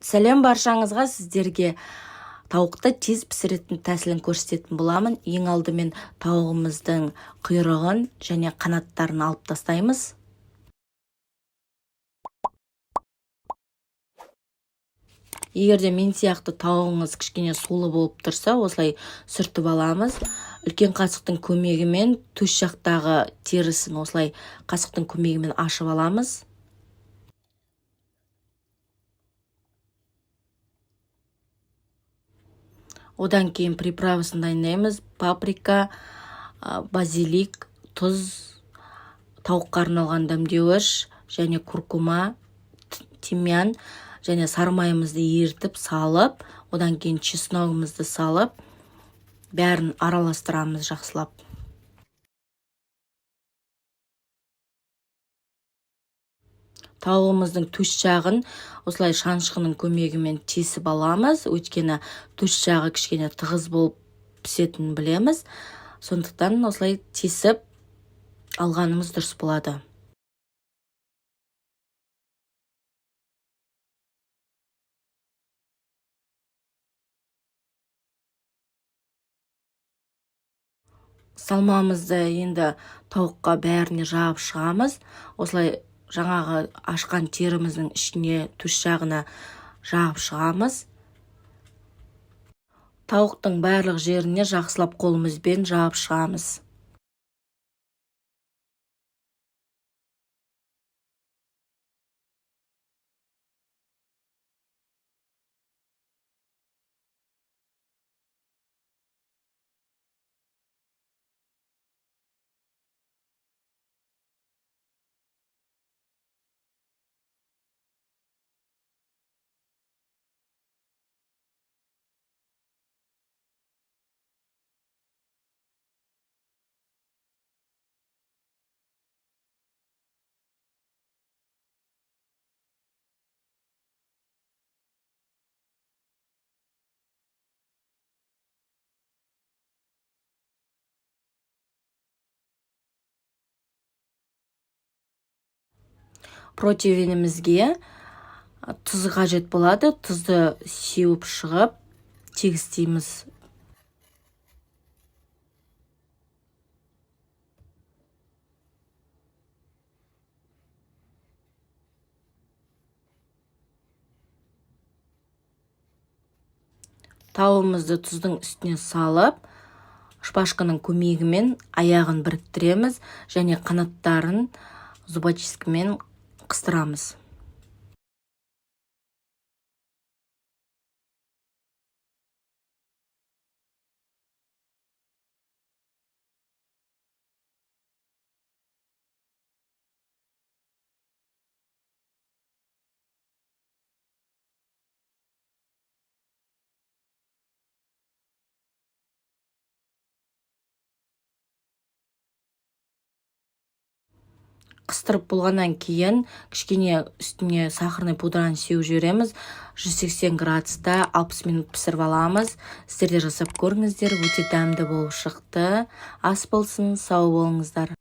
Сәлем баршаңызға, сіздерге тауықты тез пісіретін тәсілін көрсететін боламын. Ең алдымен тауығымыздың құйрығын және қанаттарын алып тастаймыз. Егерде мен сияқты тауығыңыз кішкене сулы болып тұрса, осылай сүртіп аламыз. Үлкен қасықтың көмегімен төс жақтағы терісін осылай қасықтың көмегімен ашып аламыз. Одан кейін приправасын дайындаймыз. Паприка, базилик, тұз, тауыққа арналған дәмдеуіш және куркума, тимьян және сары майымызды ерітіп салып, одан кейін чесногымызды салып, бәрін араластырамыз жақсылап. Тауығымыздың төс жағын осылай шанышқының көмегімен тесіп аламыз. Өйткені төс жағы кішкене тығыз болып пісетінін білеміз. Сондықтан осылай тесіп алғанымыз дұрыс болады. Салмамызды енді тауыққа бәріне жағып шығамыз. Осылай жаңағы ашқан теріміздің ішіне төс жағына жағып шығамыз. Тауықтың барлық жеріне жақсылап қолымызбен жағып шығамыз. Протеинімізге тұз қажет болады. Тұзды сеуіп шығып, тегістейміз. Тауығымызды тұздың үстіне салып, шпажканың көмегімен аяғын біріктіреміз және қанаттарын зубочисткамен қыстырамыз. Қыстырып болғаннан кейін кішкене үстіне сахарный пудраны сеуіп жібереміз. 180 градуста 60 минут пісіріп аламыз. Сіздер де жасап көріңіздер, өте дәмді болып шықты. Ас болсын, сау болыңыздар.